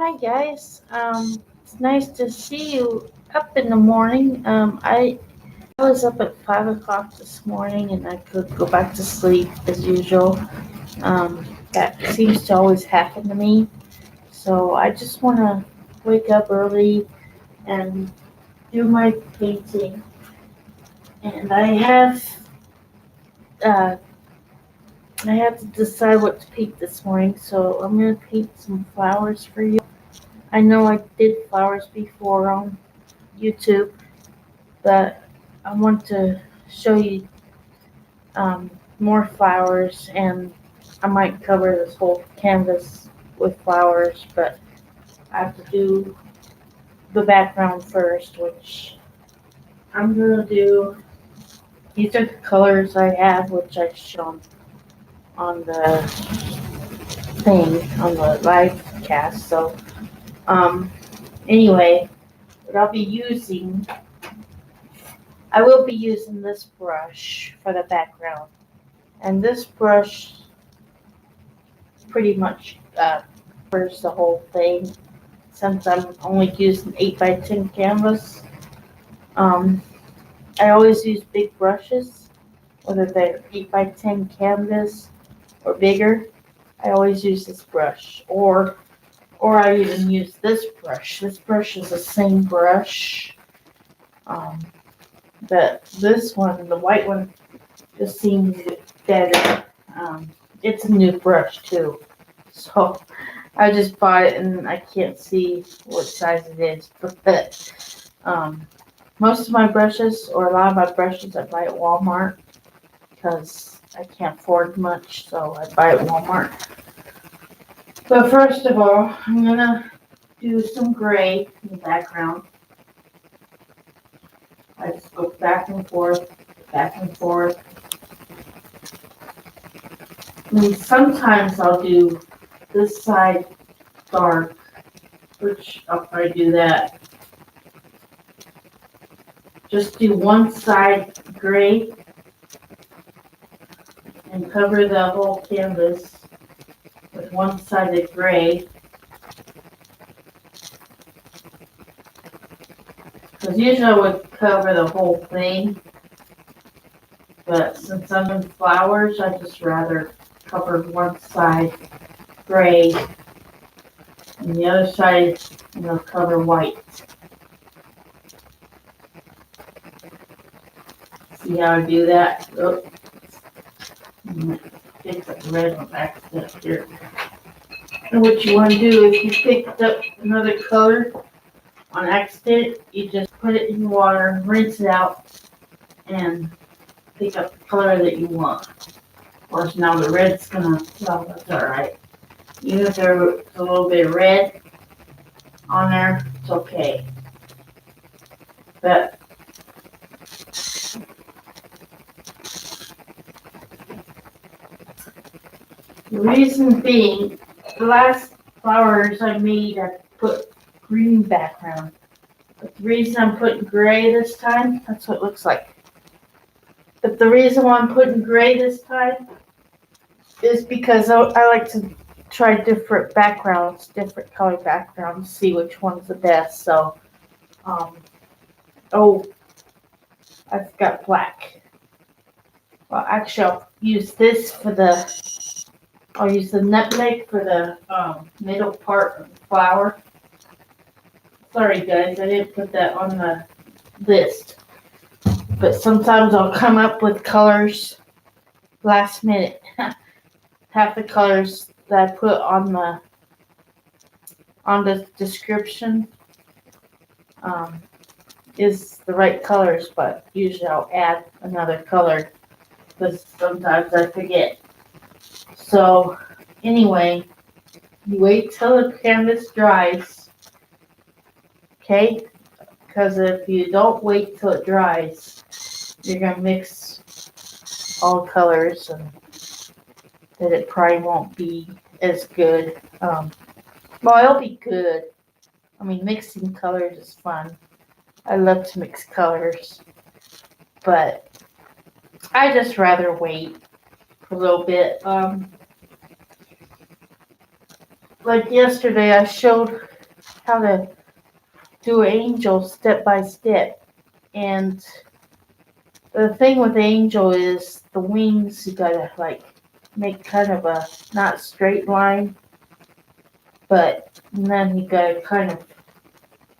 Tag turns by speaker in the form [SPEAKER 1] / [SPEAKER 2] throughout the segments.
[SPEAKER 1] Hi guys. It's nice to see you up in the morning. I was up at 5 o'clock this morning and I could go back to sleep as usual. That seems to always happen to me. So I just want to wake up early and do my painting. And uh, I have to decide what to paint this morning. So I'm gonna paint some flowers for you. I know I did flowers before on YouTube, but I want to show you more flowers, and I might cover this whole canvas with flowers, but I have to do the background first, which I'm gonna do. These are the colors I have, which I shown on the thing on the live cast. So, um, anyway, what I will be using this brush for the background, and this brush pretty much covers the whole thing. Since I'm only using 8x10 canvas, um, I always use big brushes, whether they're 8x10 canvas or bigger. I always use this brush, or I even use this brush. This brush is the same brush, um, but this one, the white one, just seems better. Um, it's a new brush too, so I just bought it and I can't see what size it is, but most of my brushes, or a lot of my brushes, I buy at Walmart because I can't afford much, so I buy at Walmart. But first of all, I'm gonna do some gray in the background. I just go back and forth, back and forth. And sometimes I'll do this side dark, which I'll probably do that. Just do one side gray and cover the whole canvas with one-sided gray. Because usually I would cover the whole thing, but since I'm in flowers, I just rather cover one side gray and the other side, cover white. See how I do that? Oh, pick up the red on accident here. And what you want to do if you picked up another color on accident, you just put it in water, rinse it out, and pick up the color that you want. Of course, now the red's gonna, well, that's alright. Even if there's a little bit of red on there, it's okay. But the reason being, the last flowers I made, I put green background. But the reason I'm putting gray this time, that's what it looks like. But the reason why I'm putting gray this time is because I like to try different backgrounds, different color backgrounds, see which one's the best. So, oh, I forgot black. Well, actually, I'll use the nutmeg for the middle part of the flower. Sorry guys, I didn't put that on the list. But sometimes I'll come up with colors last minute. Half the colors that I put on the description is the right colors, but usually I'll add another color because sometimes I forget. So anyway, you wait till the canvas dries, okay? Because if you don't wait till it dries, you're gonna mix all colors, and that it probably won't be as good. Well, it'll be good. I mean, mixing colors is fun. I love to mix colors, but I just rather wait for a little bit. Like yesterday, I showed how to do an angel step by step. And the thing with the angel is the wings, you gotta like make kind of a not straight line, but then you gotta kind of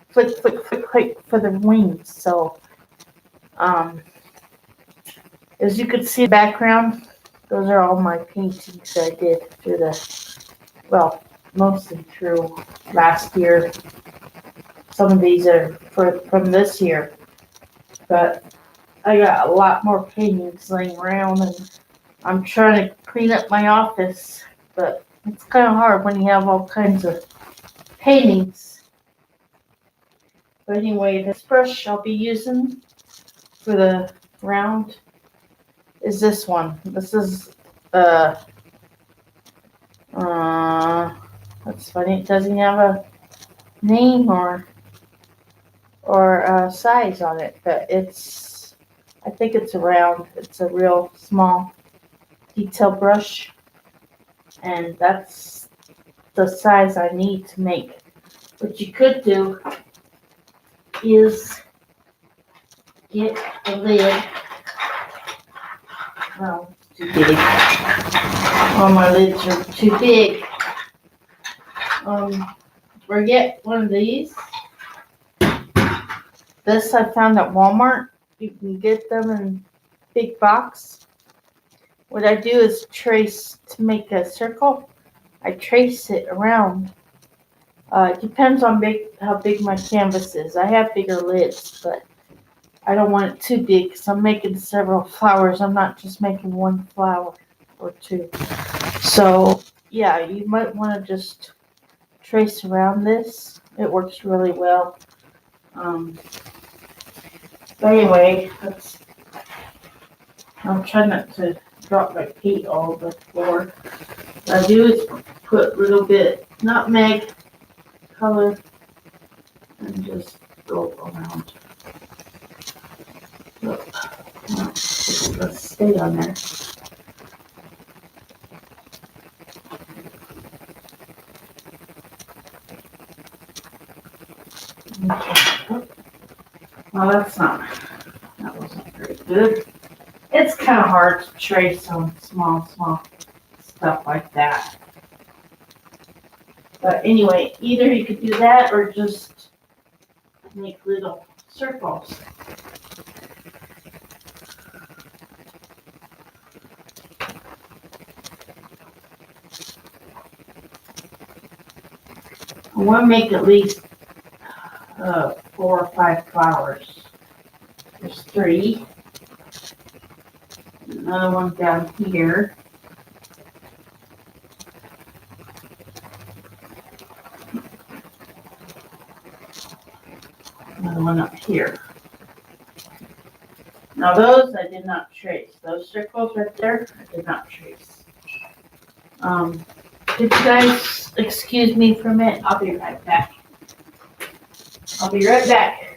[SPEAKER 1] flick, flick, flick, flick for the wings. So, as you can see in the background, those are all my paintings I did through well, mostly through last year. Some of these are from this year, but I got a lot more paintings laying around, and I'm trying to clean up my office, but it's kind of hard when you have all kinds of paintings. But anyway, this brush I'll be using for the round is this one. This is uh that's funny. It doesn't have a name or a size on it, but I think it's a round. It's a real small detail brush, and that's the size I need to make. What you could do is get a lid. Well, it's too big. All my lids are too big. Or get one of these. This I found at Walmart. You can get them in big box. What I do is trace to make a circle. I trace it around. It depends on how big my canvas is. I have bigger lids, but I don't want it too big because I'm making several flowers. I'm not just making one flower or two. So yeah, you might want to just trace around this. It works really well. But anyway, I'm trying not to drop my paint all over the floor. What I do is put a little bit nutmeg color and just go around. Look, let's stay on there. Okay. Well, that wasn't very good. It's kind of hard to trace on small stuff like that. But anyway, either you could do that or just make little circles. I want to make at least 4 or 5 flowers. There's 3. Another one down here. Another one up here. Now those I did not trace. Those circles right there, I did not trace. Could you guys excuse me for a minute? I'll be right back. I'll be right back.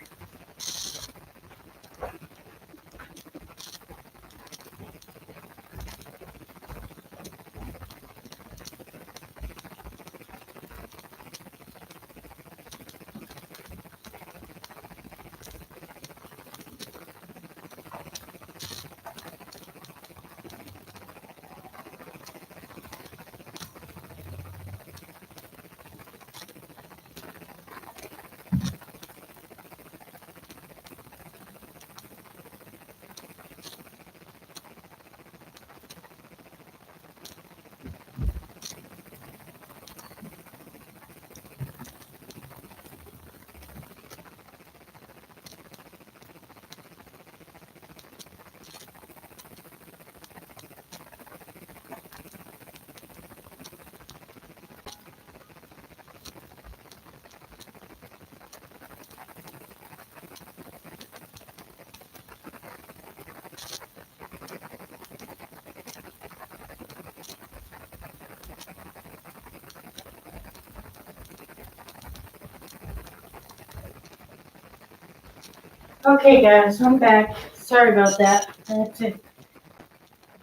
[SPEAKER 1] Okay guys, I'm back. Sorry about that. I had to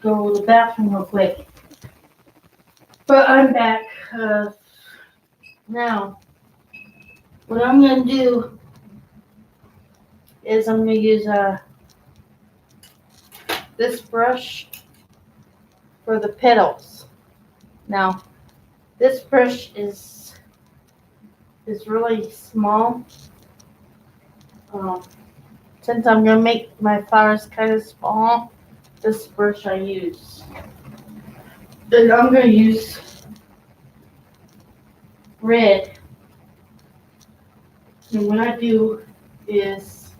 [SPEAKER 1] go to the bathroom real quick. But I'm back. Now, What I'm going to do is I'm going to use this brush for the petals. Now, this brush is really small. Since I'm going to make my flowers kind of small, this brush I use. And I'm going to use red. And what I do is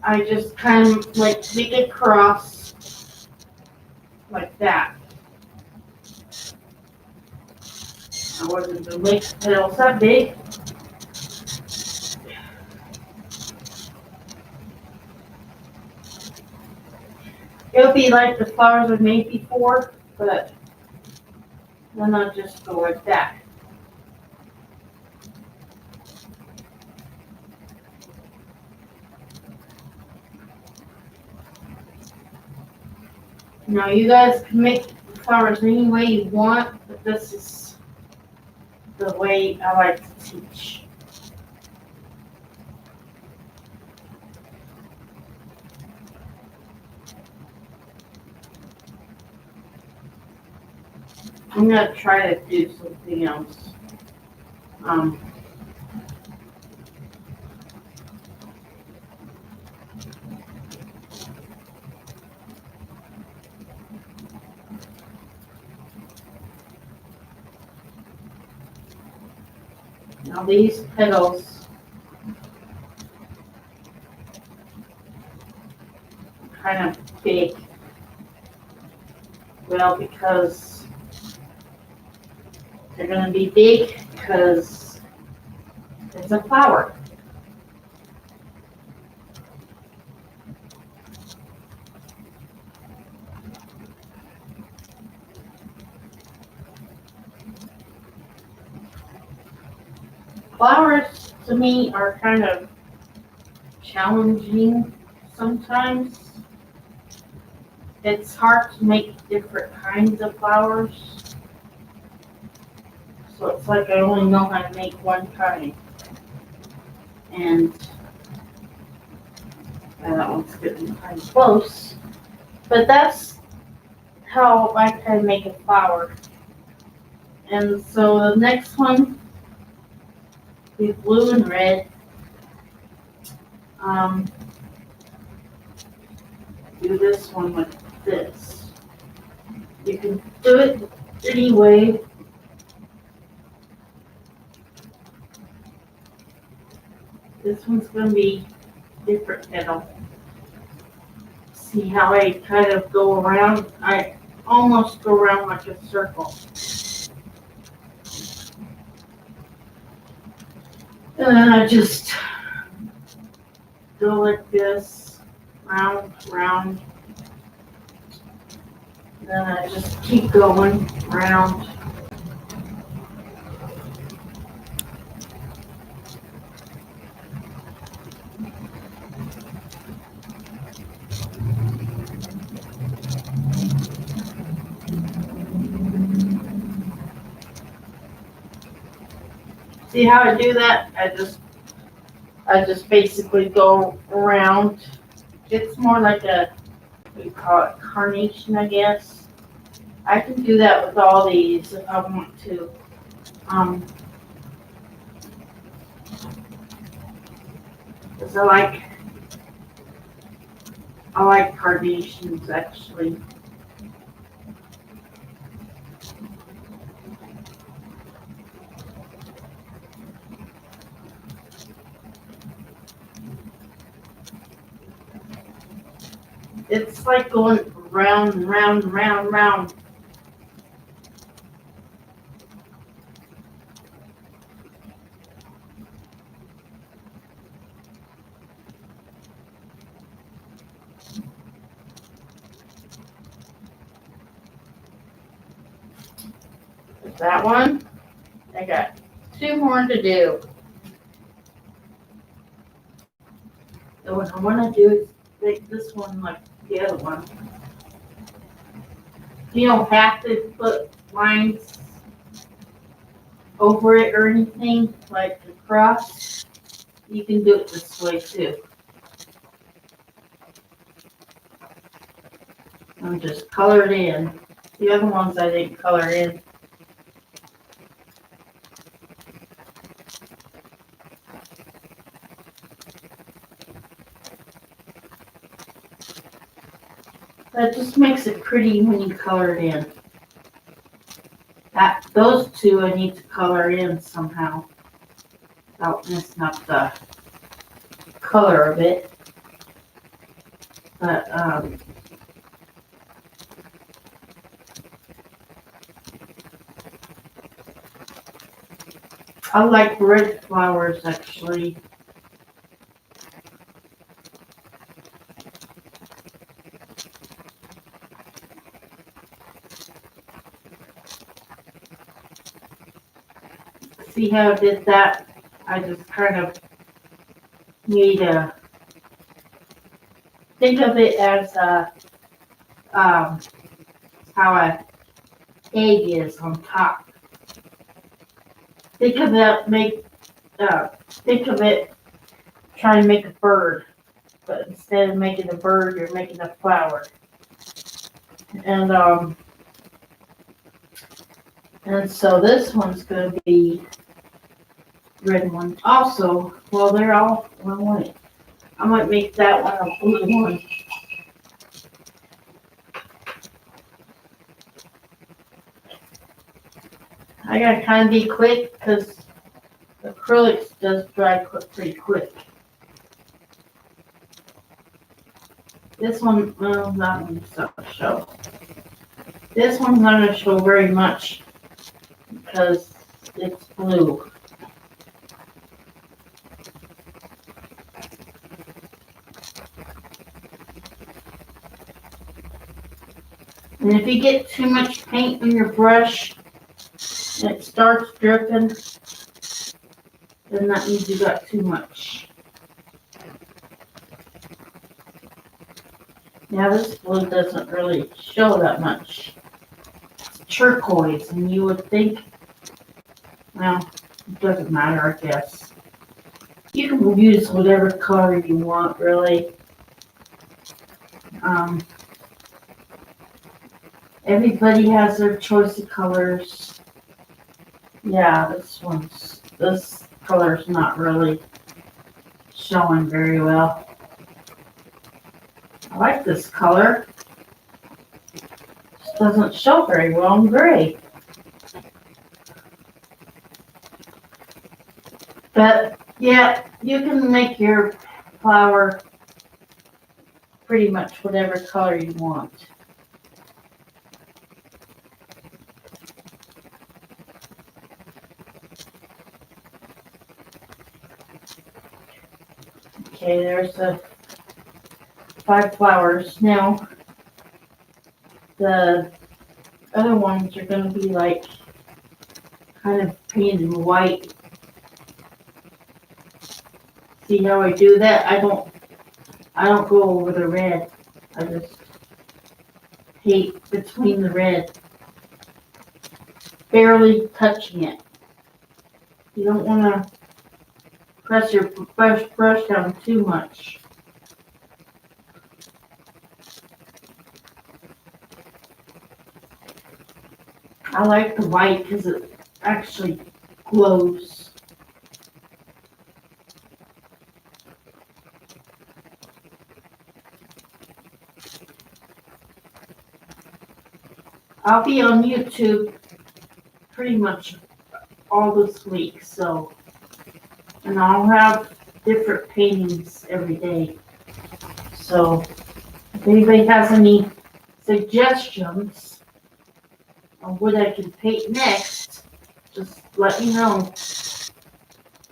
[SPEAKER 1] I just kind of like make a cross like that. I wasn't going to make the petals that big. It'll be like the flowers I made before, but then I'll just go like that. Now you guys can make flowers any way you want, but this is the way I like to teach. I'm gonna try to do something else. Now these petals are kind of big. Well, because they're gonna be big because it's a flower. Flowers to me are kind of challenging sometimes. It's hard to make different kinds of flowers. So it's like I only know how to make one kind. And that one's getting kind of close. But that's how I can make a flower. And so the next one is blue and red. Do this one like this. You can do it any way. This one's going to be different petal. See how I kind of go around? I almost go around like a circle. And then I just go like this, round, round. Then I just keep going round. See how I do that? I just basically go around. It's more like a, what do you call it, carnation, I guess. I can do that with all these if I want to. Because I like carnations actually. It's like going round, round, round, round. There's that one. I got two more to do. So what I want to do is make this one like the other one. You don't have to put lines over it or anything, like across, you can do it this way too. I'm just colored in. The other ones I didn't color in. That just makes it pretty when you color it in. Those two I need to color in somehow without messing up the color of it. But I like red flowers actually. See how I did that? I just kind of need to think of it as how a egg is on top. Think of it trying to make a bird, but instead of making a bird, you're making a flower. And so this one's going to be red one. Also, well, they're all, well, I might make that one a blue one. I gotta kind of be quick because acrylics does dry pretty quick. This one, well, that one's not gonna show. This one's not gonna show very much because it's blue. And if you get too much paint on your brush and it starts dripping, then that means you got too much. Now this blue doesn't really show that much. It's turquoise, and you would think, well, it doesn't matter, I guess. You can use whatever color you want, really. Everybody has their choice of colors. Yeah, this color's not really showing very well. I like this color. Just doesn't show very well in gray. But yeah, you can make your flower pretty much whatever color you want. Okay, there's the 5 flowers. Now, the other ones are going to be like kind of painted white. See how I do that? I don't go over the red. I just paint between the red, barely touching it. You don't want to press your brush down too much. I like the white because it actually glows. I'll be on YouTube pretty much all this week, so, and I'll have different paintings every day. So, if anybody has any suggestions on what I can paint next, just let me know.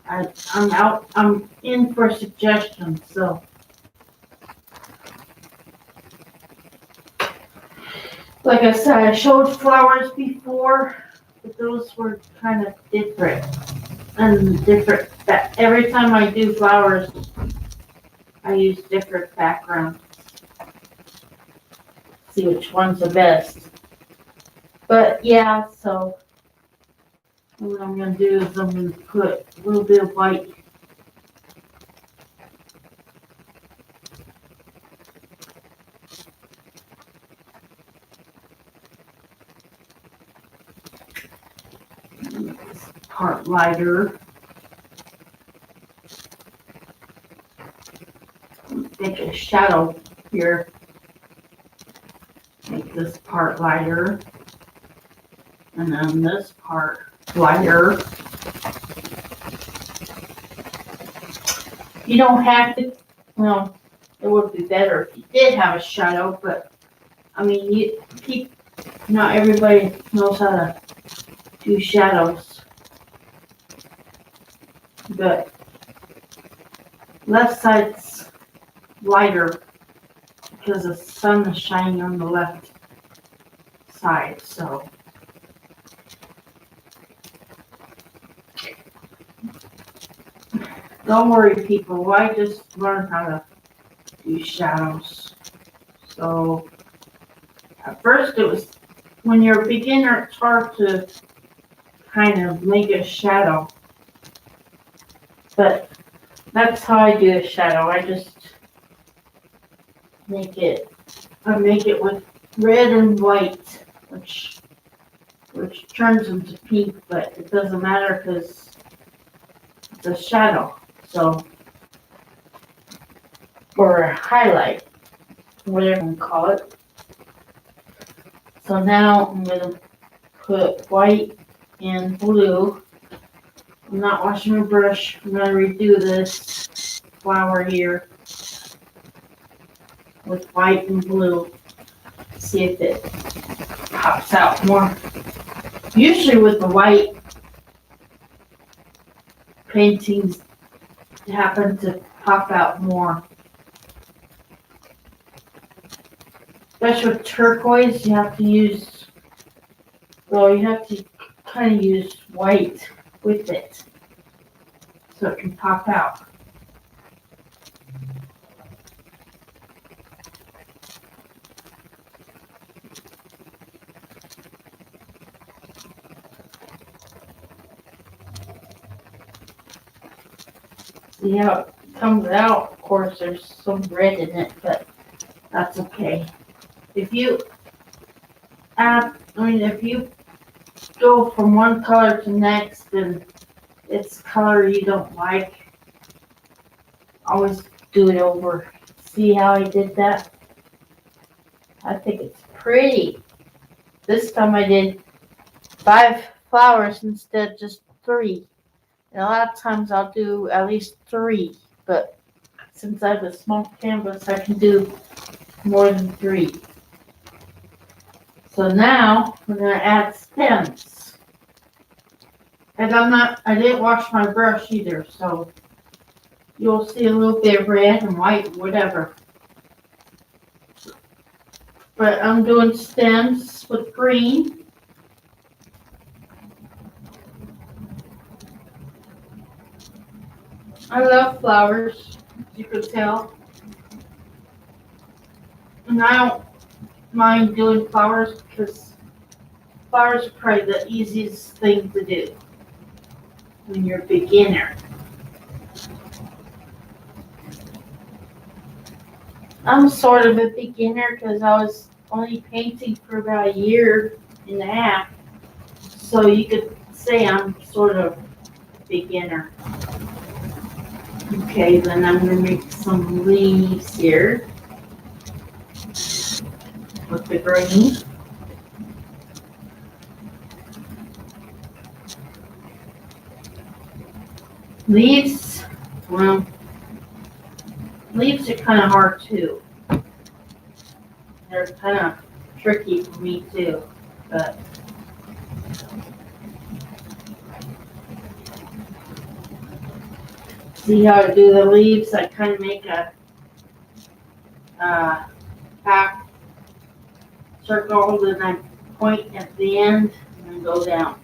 [SPEAKER 1] I'm in for suggestions, so. Like I said, I showed flowers before, but those were kind of different. And different, every time I do flowers, I use different backgrounds. See which one's the best. But yeah, so And what I'm going to do is I'm going to put a little bit of white part lighter. Make a shadow here. Make this part lighter. And then this part lighter. You don't have to, well, it would be better if you did have a shadow, but I mean, not everybody knows how to do shadows. But left side's lighter because the sun is shining on the left side, so. Don't worry, people, I just learned how to do shadows. So, at first it was, when you're a beginner, it's hard to kind of make a shadow. But that's how I do a shadow. I just make it with red and white, which turns into pink, but it doesn't matter because it's a shadow. So, or a highlight, whatever you call it. So now I'm going to put white and blue. I'm not washing my brush. I'm going to redo this flower here with white and blue. See if it pops out more. Usually with the white, paintings happen to pop out more. Especially with turquoise, you have to kind of use white with it so it can pop out. See how it comes out? Of course, there's some red in it, but that's okay. If you go from one color to next and it's color you don't like, always do it over. See how I did that? I think it's pretty. This time I did 5 flowers instead of just 3. And a lot of times I'll do at least 3, but since I have a small canvas, I can do more than 3. So now we're going to add stems. And I didn't wash my brush either, so you'll see a little bit of red and white, whatever. But I'm doing stems with green. I love flowers, as you can tell. And I don't mind doing flowers because flowers are probably the easiest thing to do when you're a beginner. I'm sort of a beginner because I was only painting for about a year and a half. So you could say I'm sort of a beginner. Okay, then I'm going to make some leaves here with the green. Leaves, well, leaves are kind of hard too. They're kind of tricky for me too, but see how I do the leaves? I kind of make a half circle, then I point at the end and then go down.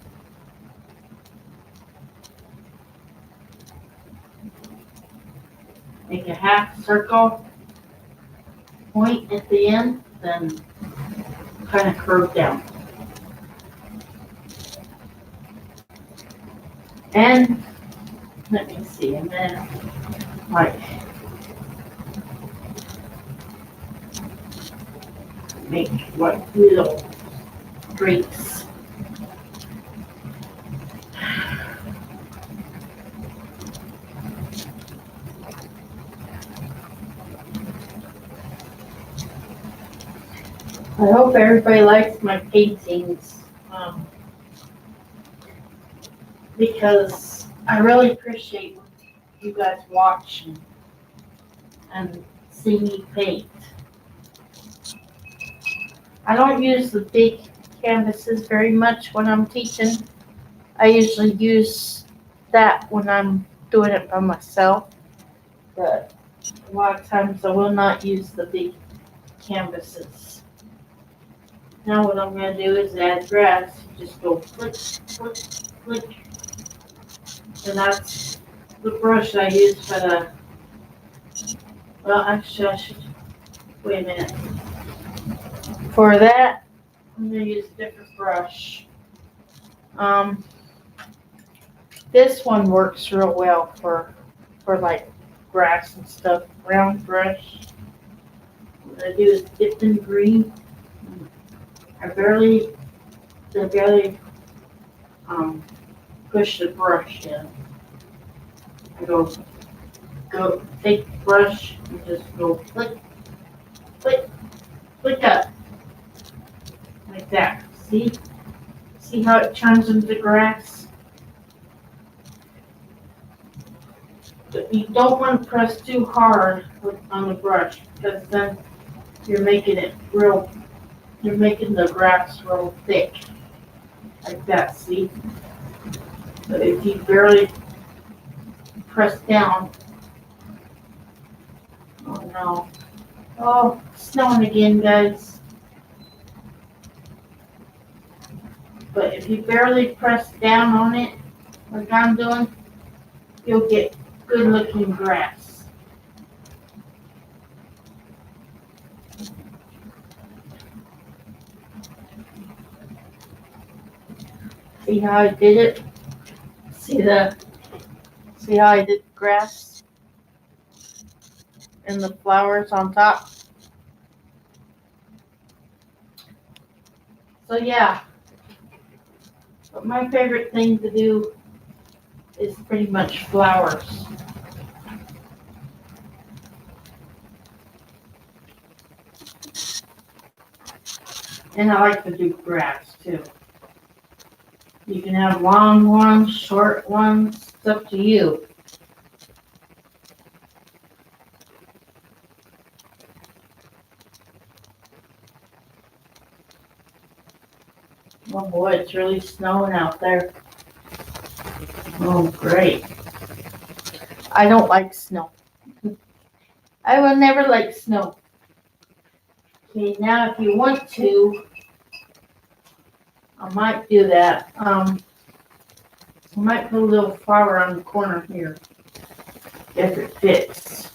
[SPEAKER 1] Make a half circle, point at the end, then kind of curve down. And let me see, and then like make like little streaks. I hope everybody likes my paintings, because I really appreciate you guys watching and see me paint. I don't use the big canvases very much when I'm teaching. I usually use that when I'm doing it by myself, but a lot of times I will not use the big canvases. Now what I'm going to do is add grass. Just go flick, flick, flick. And that's the brush I use for the, well actually I should, wait a minute. For that, I'm going to use a different brush. This one works real well for like grass and stuff. Round brush. What I do is dip in green. I barely push the brush in. I go take the brush and just go flick, flick, flick up like that. See how it turns into grass? But you don't want to press too hard on the brush because then you're making the grass real thick. Like that, see? But if you barely press down, oh no. Oh, it's snowing again, guys. But if you barely press down on it, like I'm doing, you'll get good looking grass. See how I did it? See how I did grass and the flowers on top? So yeah, but my favorite thing to do is pretty much flowers. And I like to do grass too. You can have long ones, short ones, it's up to you. Oh boy, it's really snowing out there. Oh, great. I don't like snow. I will never like snow. Okay, now if you want to, I might do that. I might put a little flower on the corner here, if it fits.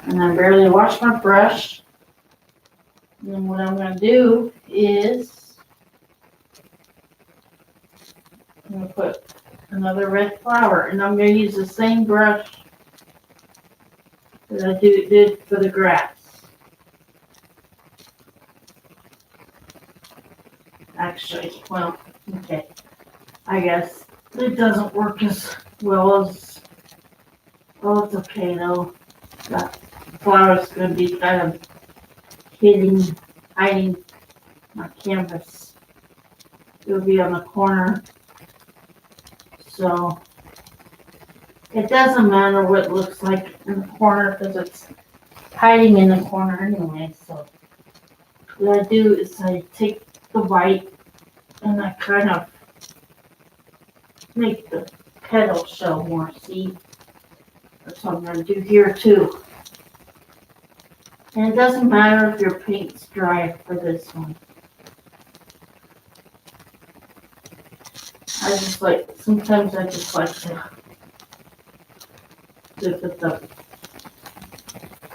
[SPEAKER 1] And I barely wash my brush. And then what I'm going to do is I'm going to put another red flower, and I'm going to use the same brush that I did for the grass. Actually, well, okay. I guess it doesn't work as well as, well, it's okay though. That flower's going to be kind of hiding my canvas. It'll be on the corner. So it doesn't matter what it looks like in the corner because it's hiding in the corner anyway. So what I do is I take the white and I kind of make the petals show more. See? That's what I'm going to do here too. And it doesn't matter if your paint's dry for this one. Sometimes I just like to dip it up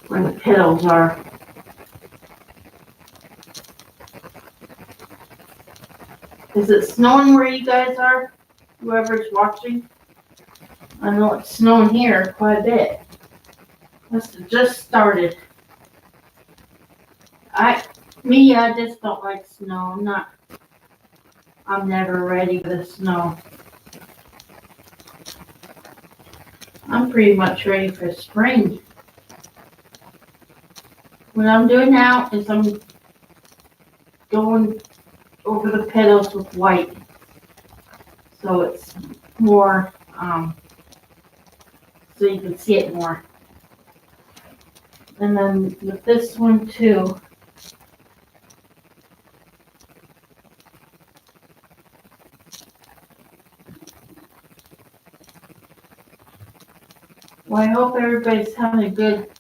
[SPEAKER 1] where the petals are. Is it snowing where you guys are? Whoever's watching? I know it's snowing here quite a bit. Must have just started. I just don't like snow. I'm never ready for the snow. I'm pretty much ready for spring. What I'm doing now is I'm going over the petals with white. So it's more, so you can see it more. And then with this one too. Well, I hope everybody's having a good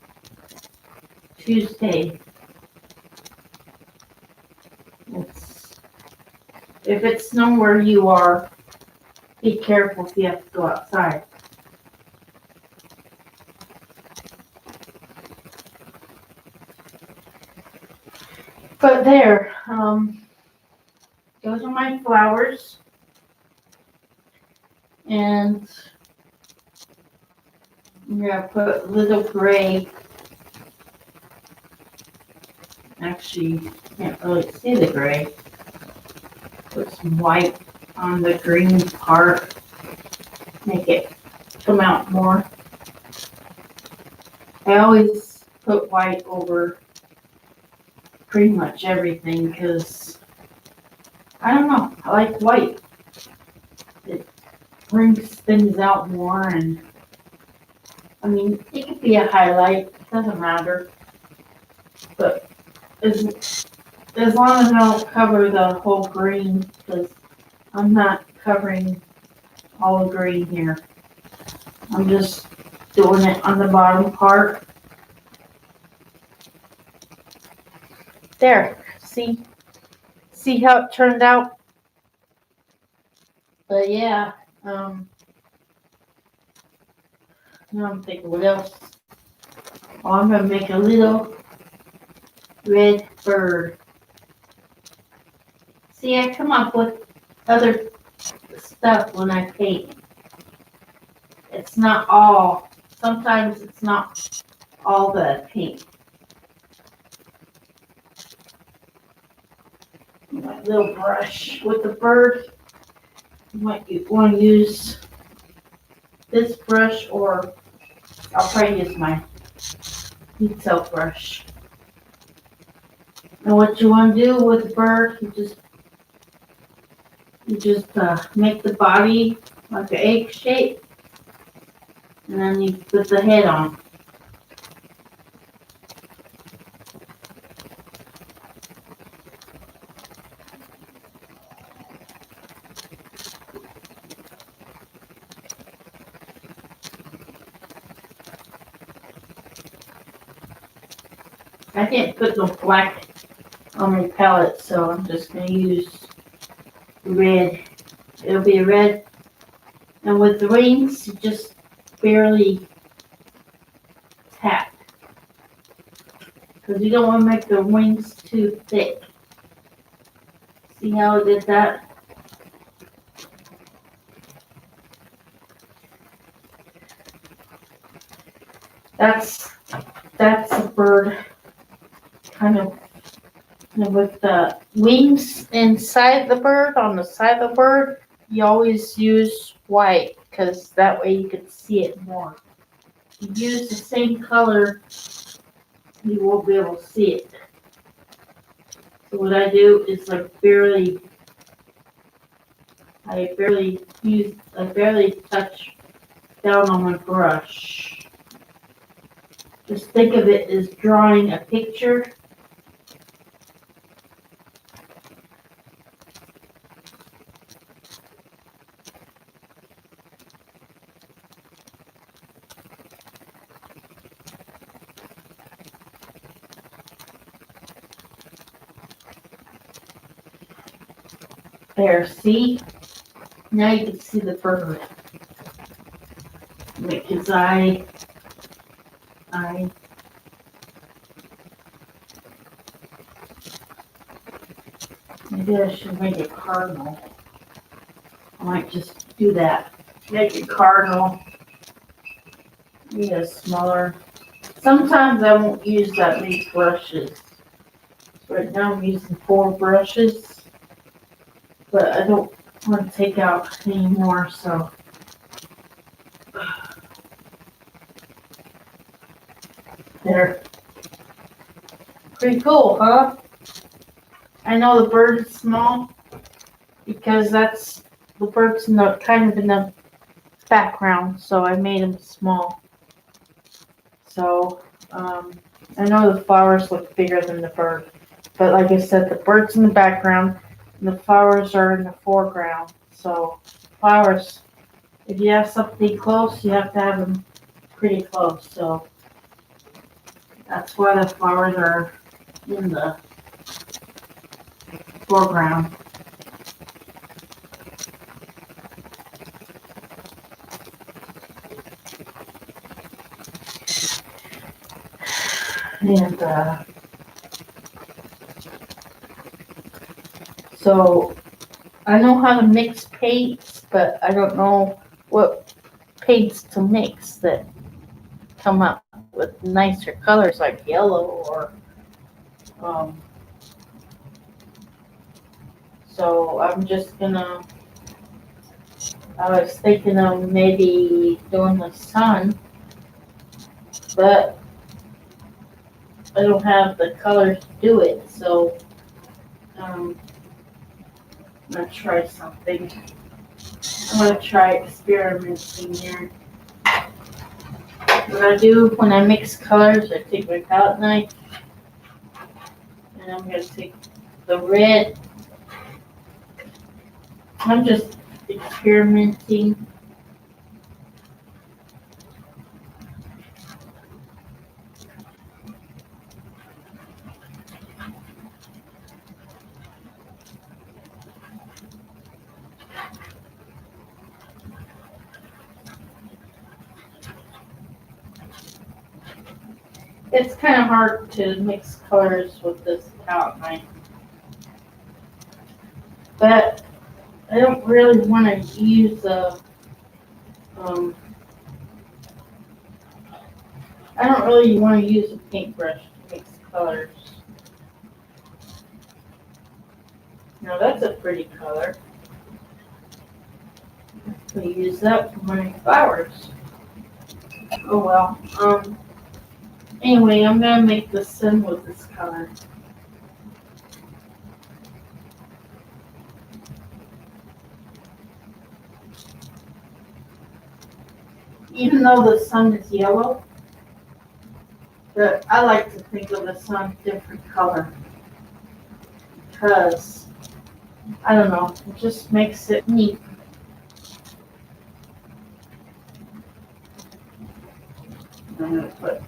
[SPEAKER 1] Tuesday. If it's snowing where you are, be careful if you have to go outside. But there, those are my flowers. And I'm gonna put a little gray. Actually, you can't really see the gray. Put some white on the green part. Make it come out more. I always put white over pretty much everything because I don't know, I like white. It brings things out more, and I mean, it could be a highlight, it doesn't matter. But as long as I don't cover the whole green, because I'm not covering all the green here. I'm just doing it on the bottom part. There, see how it turned out? But yeah, now I'm thinking what else? Oh, I'm gonna make a little red bird. See, I come up with other stuff when I paint. It's not all, sometimes it's not all the paint. My little brush with the bird. You might want to use this brush, or I'll probably use my detail brush. And what you want to do with the bird, you just make the body like an egg shape, and then you put the head on. I didn't put no black on my palette, so I'm just going to use red. It'll be red. And with the wings, you just barely tap. Because you don't want to make the wings too thick. See how I did that? That's a bird kind of with the wings inside the bird, on the side of the bird. You always use white because that way you can see it more. If you use the same color, you won't be able to see it. So what I do is I barely touch down on my brush. Just think of it as drawing a picture. There, see? Now you can see the bird. Make his eye. Maybe I should make it cardinal. might just do that. Make a cardinal. Need a smaller. Sometimes I won't use that many brushes. Right now I'm using 4 brushes, but I don't want to take out any more, so. There. Pretty cool, huh? I know the bird is small because that's the bird's in the kind of in the background, so I made him small. So I know the flowers look bigger than the bird, but like I said, the bird's in the background and the flowers are in the foreground. So flowers, if you have something close, you have to have them pretty close. So that's why the flowers are in the foreground. And so I know how to mix paints, but I don't know what paints to mix that come up with nicer colors like yellow or um, so I'm just gonna, I was thinking of maybe doing the sun, but I don't have the colors to do it, so I'm gonna try something. I'm gonna try experimenting here. What I do when I mix colors, I take my palette knife and I'm gonna take the red. I'm just experimenting. It's kind of hard to mix colors with this palette knife, but I don't really want to use a. Um, I don't really want to use a paintbrush to mix colors. Now that's a pretty color. I use that for my flowers. Oh well. Anyway, I'm gonna make the sun with this color. Even though the sun is yellow, but I like to think of the sun different color because I don't know, it just makes it neat. I'm gonna put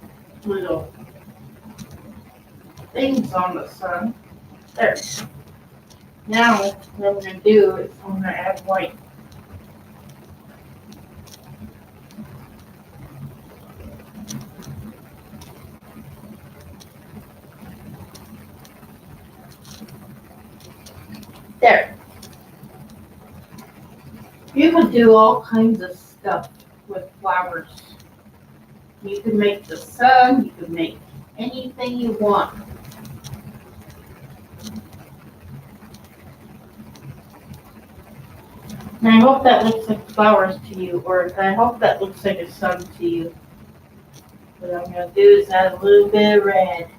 [SPEAKER 1] little things on the sun. There. Now what I'm gonna do is I'm gonna add white. There. You can do all kinds of stuff with flowers. You can make the sun, you can make anything you want. And I hope that looks like flowers to you, or I hope that looks like a sun to you. What I'm going to do is add a little bit of red.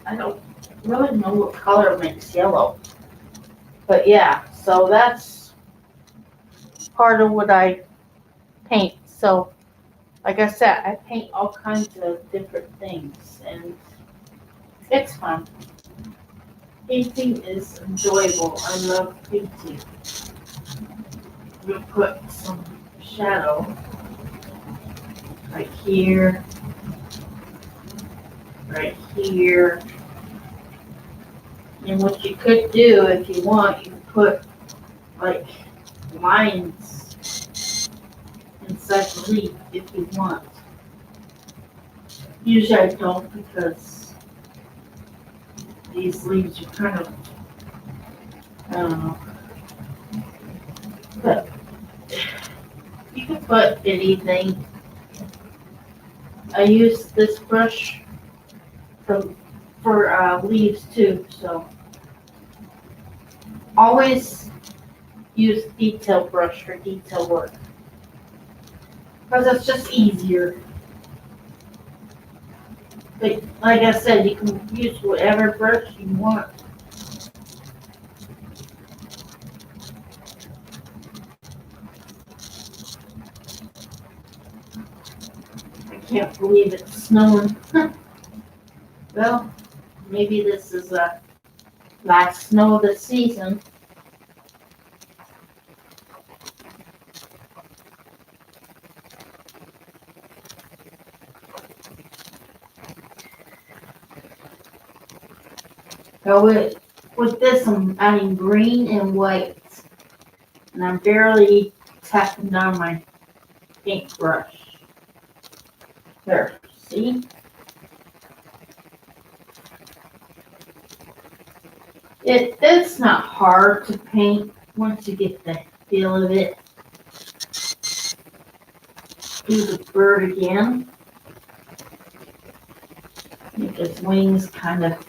[SPEAKER 1] I don't really know what color makes yellow. But yeah, so that's part of what I paint. So, like I said, I paint all kinds of different things, and it's fun. Painting is enjoyable. I love painting. I'm going to put some shadow right here, right here. And what you could do if you want, you could put like lines inside the leaf if you want. Usually I don't because these leaves are kind of, I don't know, but you can put anything. I use this brush for leaves too, so always use detail brush for detail work because it's just easier. But like I said, you can use whatever brush you want. I can't believe it's snowing. Well, maybe this is the last snow of the season. So with this, I'm adding green and white, and I'm barely tapping down my paintbrush. There, see? It's not hard to paint once you get the feel of it. Do the bird again. Make his wings kind of.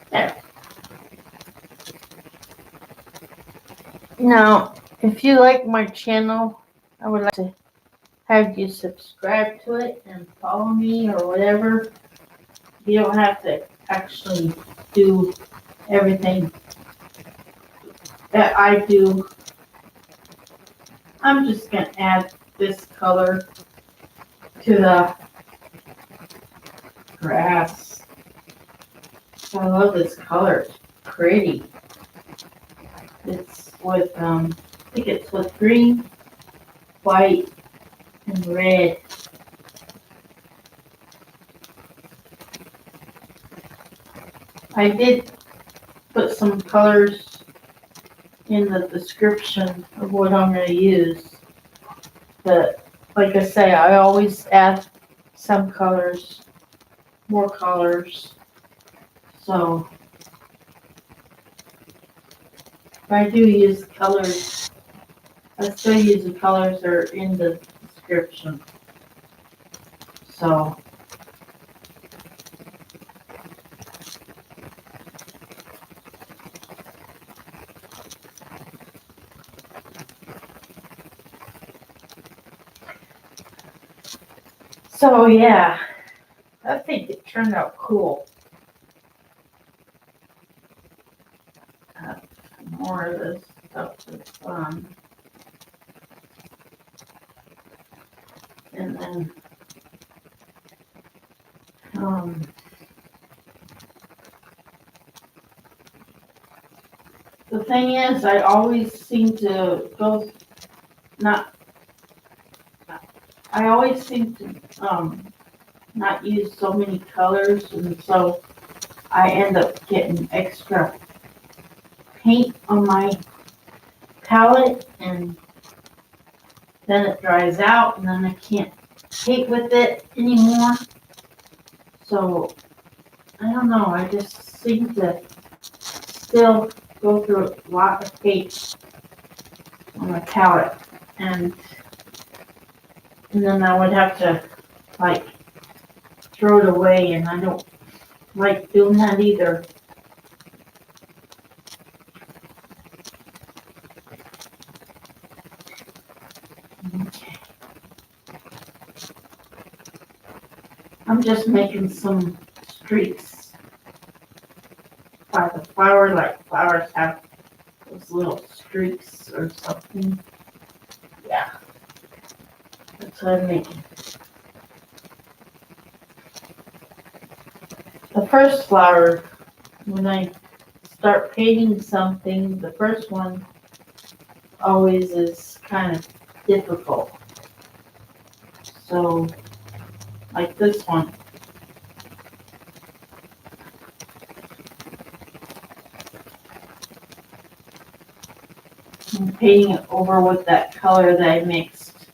[SPEAKER 1] There. Now, if you like my channel, I would like to have you subscribe to it and follow me or whatever. You don't have to actually do everything that I do. I'm just going to add this color to the grass. I love this color. It's pretty. It's with, I think it's with green, white, and red. I did put some colors in the description of what I'm going to use. But like I say, I always add some colors, more colors. So if I do use colors, I still use the colors that are in the description. So yeah, I think it turned out cool. More of this stuff is fun. And then the thing is, I always seem to go not. I always seem to not use so many colors, and so I end up getting extra paint on my palette, and then it dries out, and then I can't paint with it anymore. So I don't know. I just seem to still go through a lot of paint on my palette, and then I would have to like throw it away, and I don't like doing that either. Okay. I'm just making some streaks by the flower, like flowers have those little streaks or something. Yeah, that's what I'm making. The first flower, when I start painting something, the first one always is kind of difficult. So, like this one. I'm painting it over with that color that I mixed.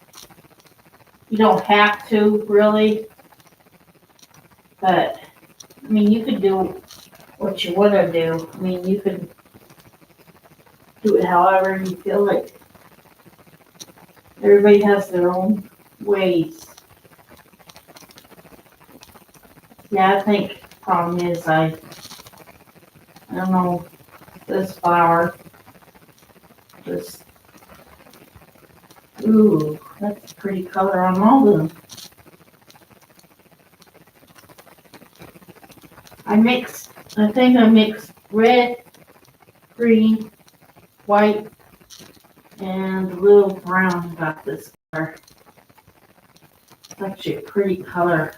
[SPEAKER 1] You don't have to, really, but, I mean, you could do what you want to do. I mean, you could do it however you feel like. Everybody has their own ways. Yeah, I think the problem is I don't know, this flower just, ooh, that's a pretty color on all of them. I think I mixed red, green, white, and a little brown got this color. It's actually a pretty color.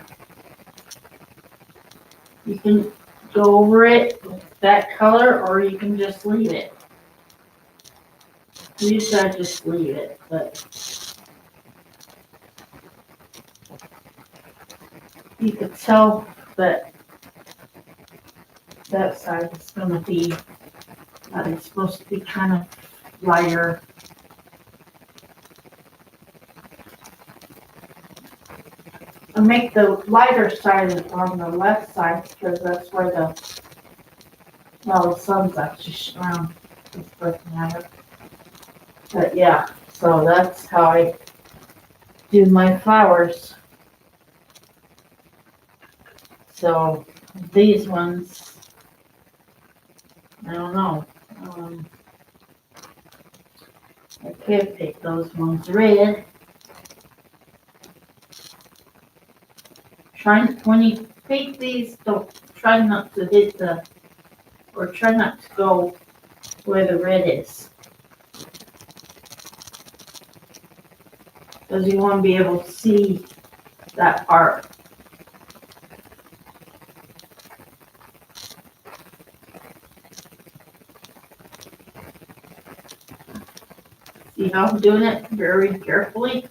[SPEAKER 1] You can go over it with that color or you can just leave it. Usually I just leave it, but you could tell that that side is going to be, it's supposed to be kind of lighter. I make the lighter side on the left side because that's where the sun's actually around. It's breaking out. But yeah, so that's how I do my flowers. So these ones, I don't know. I could pick those ones red. When you paint these, don't try not to hit or try not to go where the red is. Because you want to be able to see that part. See how I'm doing it very carefully?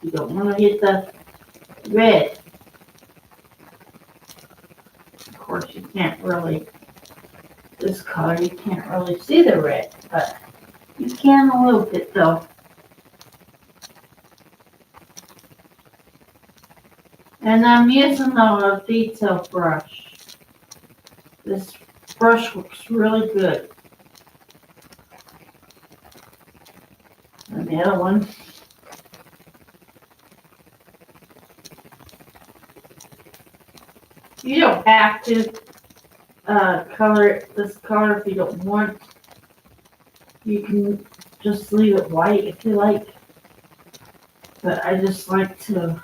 [SPEAKER 1] You don't want to hit the red. Of course, you can't really, this color, you can't really see the red, but you can a little bit though. And I'm using a detail brush. This brush looks really good. And the other one. You don't have to color this color if you don't want. You can just leave it white if you like. But I just like to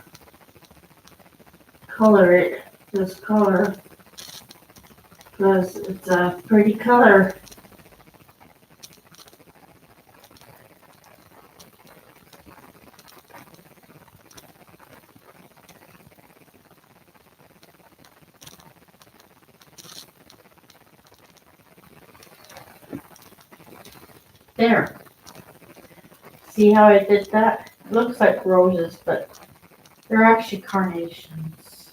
[SPEAKER 1] color it this color because it's a pretty color. There. See how I did that? It looks like roses, but they're actually carnations.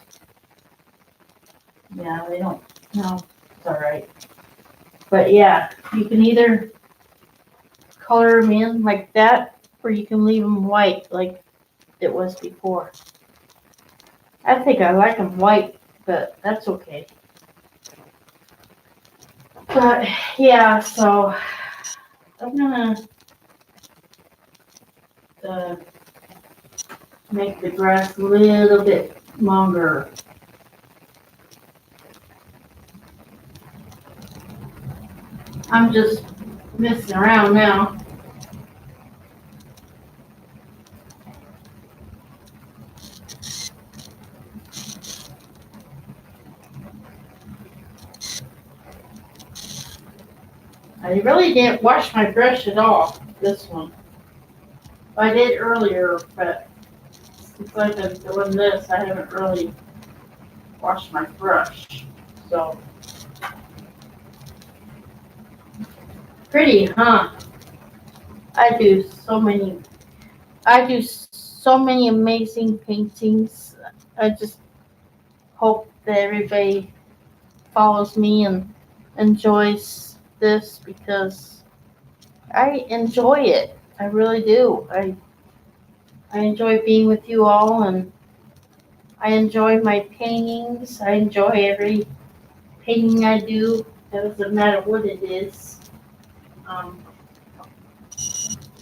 [SPEAKER 1] Yeah, they don't, no, it's alright. But yeah, you can either color them in like that, or you can leave them white like it was before. I think I like them white, but that's okay. But yeah, so I'm gonna make the grass a little bit longer. I'm just messing around now. I really didn't wash my brush at all, this one. I did earlier, but since I've been doing this, I haven't really washed my brush. So, pretty, huh? I do so many amazing paintings. I just hope that everybody follows me and enjoys this because I enjoy it. I really do. I enjoy being with you all, and I enjoy my paintings. I enjoy every painting I do. It doesn't matter what it is. Um,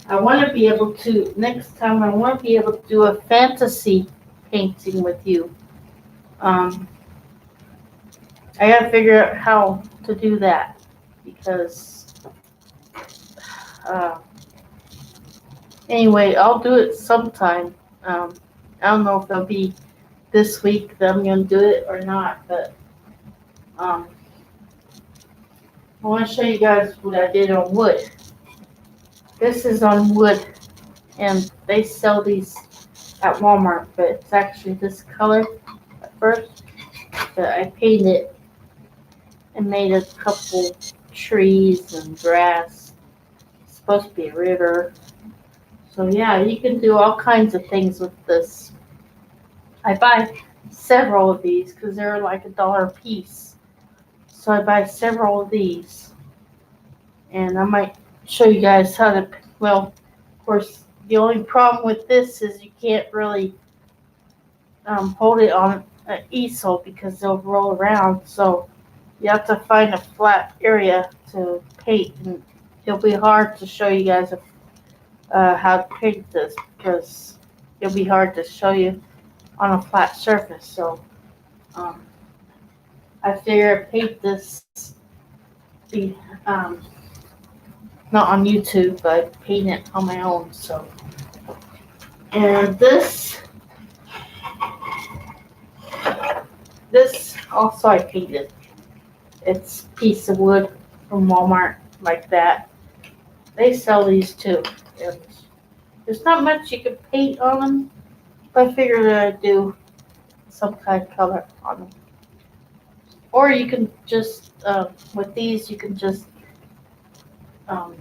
[SPEAKER 1] I want to be able to, next time, I want to be able to do a fantasy painting with you. Um, I got to figure out how to do that because, uh, anyway, I'll do it sometime. Um, I don't know if it'll be this week that I'm going to do it or not, but um, I want to show you guys what I did on wood. This is on wood, and they sell these at Walmart, but it's actually this color at first. But I painted and made a couple trees and grass. It's supposed to be a river. So yeah, you can do all kinds of things with this. I buy several of these because they're like $1 a piece. So I buy several of these, and I might show you guys how to. Well, of course, the only problem with this is you can't really hold it on an easel because they'll roll around. So you have to find a flat area to paint, and it'll be hard to show you guys how to paint this because it'll be hard to show you on a flat surface. So um, I figure I paint this be, um, not on YouTube, but I paint it on my own. So and this also I painted. It's a piece of wood from Walmart like that. They sell these too. And there's not much you can paint on them, but I figured that I'd do some kind of color on them. Or you can just, with these, you can just um,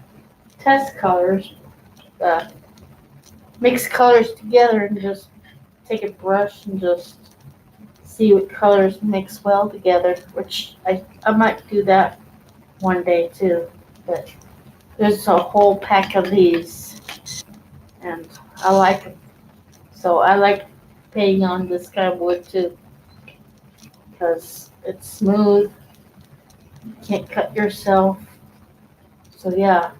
[SPEAKER 1] test colors, uh, mix colors together and just take a brush and just see what colors mix well together, which I might do that one day too. But there's a whole pack of these, and I like them. So I like painting on this kind of wood too because it's smooth, you can't cut yourself. So yeah,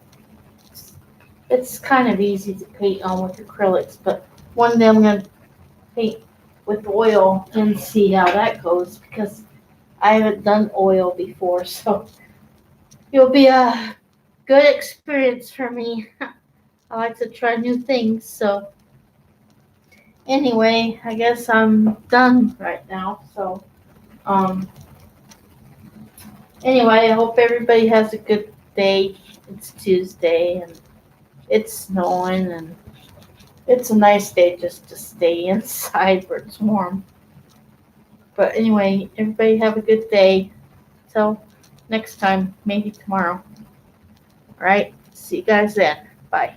[SPEAKER 1] it's kind of easy to paint on with acrylics, but one day I'm going to paint with oil and see how that goes because I haven't done oil before, so it'll be a good experience for me. I like to try new things, so anyway, I guess I'm done right now. So um anyway, I hope everybody has a good day. It's Tuesday and it's snowing, and it's a nice day just to stay inside where it's warm. But anyway, everybody have a good day. Till next time, maybe tomorrow. All right, see you guys then. Bye.